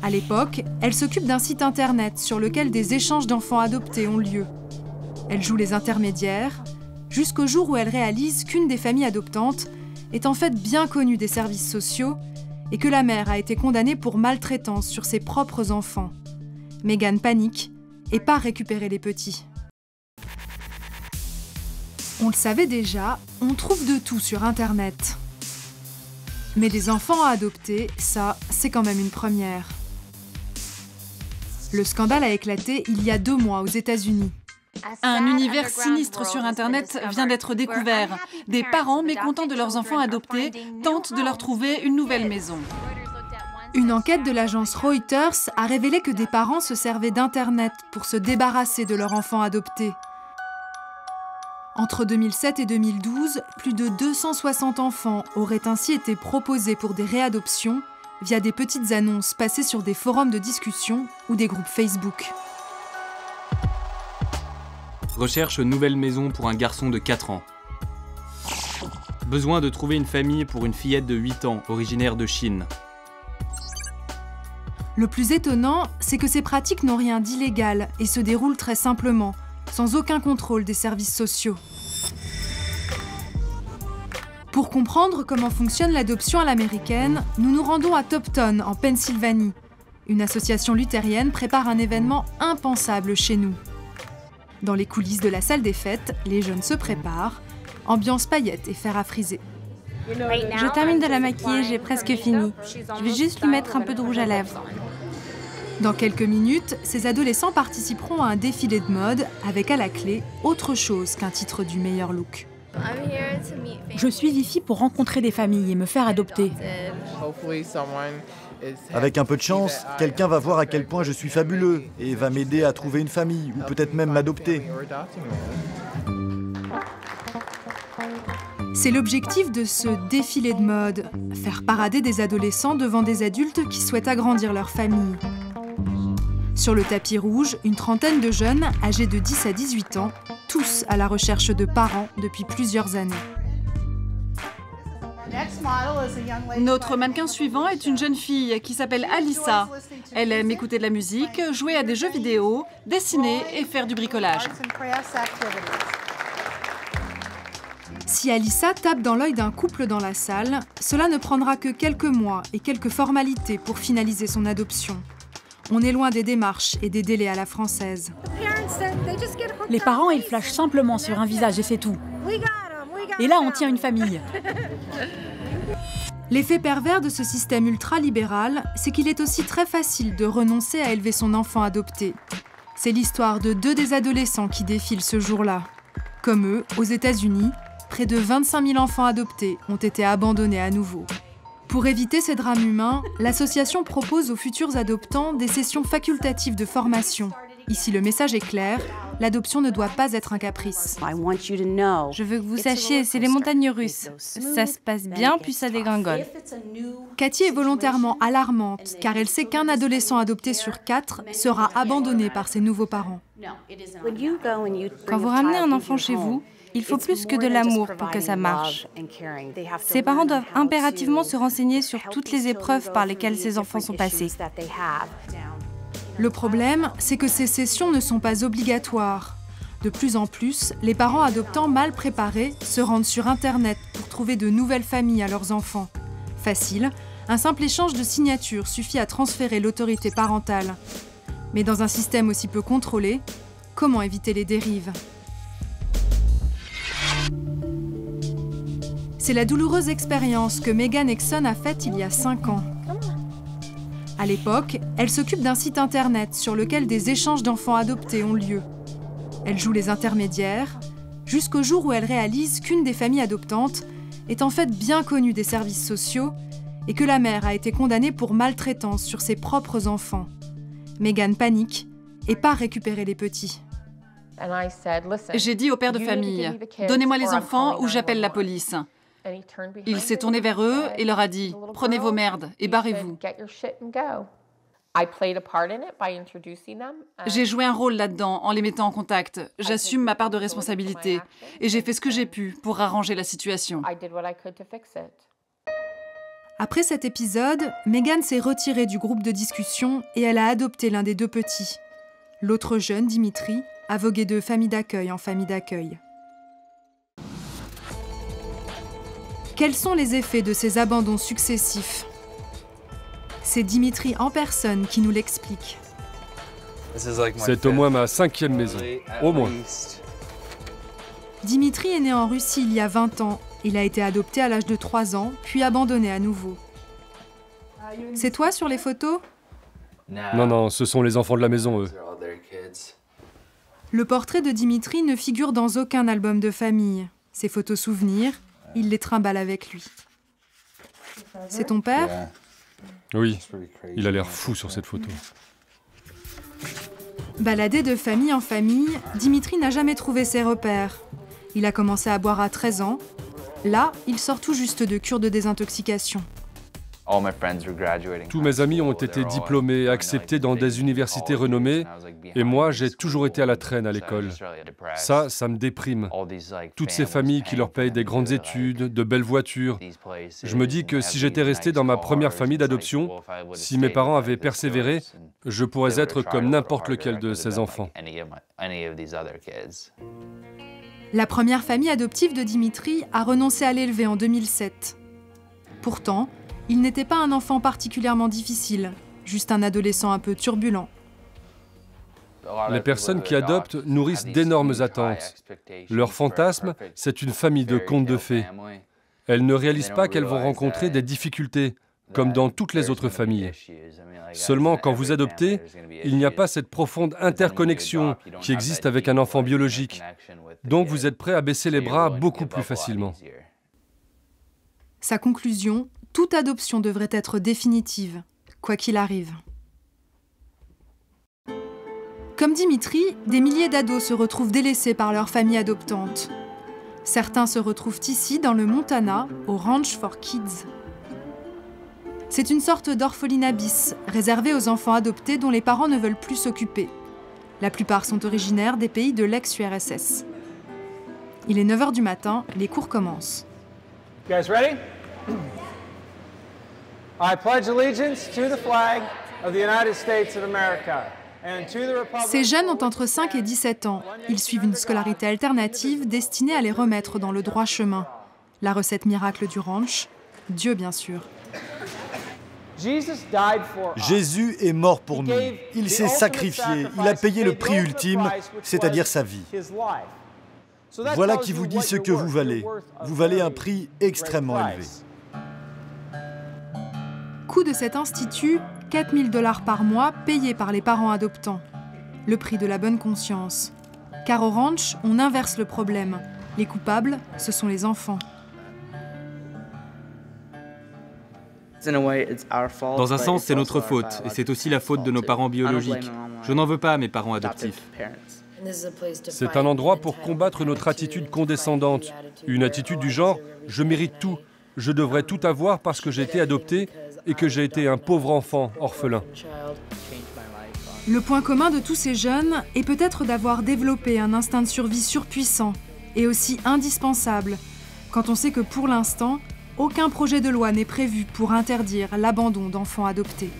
À l'époque, elle s'occupe d'un site internet sur lequel des échanges d'enfants adoptés ont lieu. Elle joue les intermédiaires, jusqu'au jour où elle réalise qu'une des familles adoptantes est en fait bien connue des services sociaux et que la mère a été condamnée pour maltraitance sur ses propres enfants. Megan panique et part récupérer les petits. On le savait déjà, on trouve de tout sur Internet. Mais des enfants à adopter, ça, c'est quand même une première. Le scandale a éclaté il y a 2 mois aux États-Unis. Un univers sinistre sur Internet vient d'être découvert. Des parents mécontents de leurs enfants adoptés tentent de leur trouver une nouvelle maison. Une enquête de l'agence Reuters a révélé que des parents se servaient d'Internet pour se débarrasser de leur enfant adopté. Entre 2007 et 2012, plus de 260 enfants auraient ainsi été proposés pour des réadoptions via des petites annonces passées sur des forums de discussion ou des groupes Facebook. Recherche nouvelle maison pour un garçon de 4 ans. Besoin de trouver une famille pour une fillette de 8 ans, originaire de Chine. Le plus étonnant, c'est que ces pratiques n'ont rien d'illégal et se déroulent très simplement, sans aucun contrôle des services sociaux. Pour comprendre comment fonctionne l'adoption à l'américaine, nous nous rendons à Topton, en Pennsylvanie. Une association luthérienne prépare un événement impensable chez nous. Dans les coulisses de la salle des fêtes, les jeunes se préparent, ambiance paillettes et fer à friser. Je termine de la maquiller, j'ai presque fini. Je vais juste lui mettre un peu de rouge à lèvres. Dans quelques minutes, ces adolescents participeront à un défilé de mode avec à la clé autre chose qu'un titre du meilleur look. Je suis ici pour rencontrer des familles et me faire adopter. Avec un peu de chance, quelqu'un va voir à quel point je suis fabuleux et va m'aider à trouver une famille ou peut-être même m'adopter. C'est l'objectif de ce défilé de mode, faire parader des adolescents devant des adultes qui souhaitent agrandir leur famille. Sur le tapis rouge, une trentaine de jeunes, âgés de 10 à 18 ans, tous à la recherche de parents depuis plusieurs années. Notre mannequin suivant est une jeune fille qui s'appelle Alyssa. Elle aime écouter de la musique, jouer à des jeux vidéo, dessiner et faire du bricolage. Si Alyssa tape dans l'œil d'un couple dans la salle, cela ne prendra que quelques mois et quelques formalités pour finaliser son adoption. On est loin des démarches et des délais à la française. Les parents, ils flashent simplement sur un visage et c'est tout. Et là, on tient une famille. L'effet pervers de ce système ultra-libéral, c'est qu'il est aussi très facile de renoncer à élever son enfant adopté. C'est l'histoire de 2 des adolescents qui défilent ce jour-là. Comme eux, aux États-Unis, près de 25 000 enfants adoptés ont été abandonnés à nouveau. Pour éviter ces drames humains, l'association propose aux futurs adoptants des sessions facultatives de formation. Ici, le message est clair, l'adoption ne doit pas être un caprice. Je veux que vous sachiez, c'est les montagnes russes. Ça se passe bien, puis ça dégringole. Cathy est volontairement alarmante, car elle sait qu'un adolescent adopté sur 4 sera abandonné par ses nouveaux parents. Quand vous ramenez un enfant chez vous, il faut plus que de l'amour pour que ça marche. Ces parents doivent impérativement se renseigner sur toutes les épreuves par lesquelles ces enfants sont passés. Le problème, c'est que ces sessions ne sont pas obligatoires. De plus en plus, les parents adoptants mal préparés se rendent sur Internet pour trouver de nouvelles familles à leurs enfants. Facile, un simple échange de signatures suffit à transférer l'autorité parentale. Mais dans un système aussi peu contrôlé, comment éviter les dérives ? C'est la douloureuse expérience que Megan Exon a faite il y a 5 ans. À l'époque, elle s'occupe d'un site internet sur lequel des échanges d'enfants adoptés ont lieu. Elle joue les intermédiaires, jusqu'au jour où elle réalise qu'une des familles adoptantes est en fait bien connue des services sociaux et que la mère a été condamnée pour maltraitance sur ses propres enfants. Megan panique et part récupérer les petits. J'ai dit au père de famille, « Donnez-moi les enfants ou j'appelle la police ». Il s'est tourné vers eux et leur a dit « Prenez vos merdes et barrez-vous ». J'ai joué un rôle là-dedans en les mettant en contact. J'assume ma part de responsabilité et j'ai fait ce que j'ai pu pour arranger la situation. Après cet épisode, Megan s'est retirée du groupe de discussion et elle a adopté l'un des deux petits. L'autre jeune, Dimitri, a vogué de famille d'accueil en famille d'accueil. Quels sont les effets de ces abandons successifs? C'est Dimitri en personne qui nous l'explique. C'est au moins ma 5e maison, au moins. Dimitri est né en Russie il y a 20 ans. Il a été adopté à l'âge de 3 ans, puis abandonné à nouveau. C'est toi sur les photos? Non, ce sont les enfants de la maison, eux. Le portrait de Dimitri ne figure dans aucun album de famille. Ses photos souvenirs, il les trimballe avec lui. C'est ton père? Oui, il a l'air fou sur cette photo. Baladé de famille en famille, Dimitri n'a jamais trouvé ses repères. Il a commencé à boire à 13 ans. Là, il sort tout juste de cure de désintoxication. Tous mes amis ont été diplômés, acceptés dans des universités renommées, et moi, j'ai toujours été à la traîne à l'école. Ça me déprime. Toutes ces familles qui leur payent des grandes études, de belles voitures. Je me dis que si j'étais resté dans ma première famille d'adoption, si mes parents avaient persévéré, je pourrais être comme n'importe lequel de ces enfants. La première famille adoptive de Dimitri a renoncé à l'élever en 2007. Pourtant, il n'était pas un enfant particulièrement difficile, juste un adolescent un peu turbulent. Les personnes qui adoptent nourrissent d'énormes attentes. Leur fantasme, c'est une famille de contes de fées. Elles ne réalisent pas qu'elles vont rencontrer des difficultés, comme dans toutes les autres familles. Seulement, quand vous adoptez, il n'y a pas cette profonde interconnexion qui existe avec un enfant biologique. Donc vous êtes prêt à baisser les bras beaucoup plus facilement. Sa conclusion, toute adoption devrait être définitive, quoi qu'il arrive. Comme Dimitri, des milliers d'ados se retrouvent délaissés par leur famille adoptante. Certains se retrouvent ici, dans le Montana, au Ranch for Kids. C'est une sorte d'orphelinat bis, réservé aux enfants adoptés dont les parents ne veulent plus s'occuper. La plupart sont originaires des pays de l'ex-URSS. Il est 9h du matin, les cours commencent. You guys ready? I pledge allegiance to the flag of the United States of America. Ces jeunes ont entre 5 et 17 ans. Ils suivent une scolarité alternative destinée à les remettre dans le droit chemin. La recette miracle du ranch, Dieu bien sûr. Jésus est mort pour nous. Il s'est sacrifié. Il a payé le prix ultime, c'est-à-dire sa vie. Voilà qui vous dit ce que vous valez. Vous valez un prix extrêmement élevé. Coût de cet institut, 4 000 $ par mois payés par les parents adoptants. Le prix de la bonne conscience. Car au ranch, on inverse le problème. Les coupables, ce sont les enfants. Dans un sens, c'est notre faute, et c'est aussi la faute de nos parents biologiques. Je n'en veux pas à mes parents adoptifs. C'est un endroit pour combattre notre attitude condescendante. Une attitude du genre « je mérite tout, je devrais tout avoir parce que j'ai été adopté et que j'ai été un pauvre enfant orphelin ». Le point commun de tous ces jeunes est peut-être d'avoir développé un instinct de survie surpuissant et aussi indispensable, quand on sait que pour l'instant, aucun projet de loi n'est prévu pour interdire l'abandon d'enfants adoptés.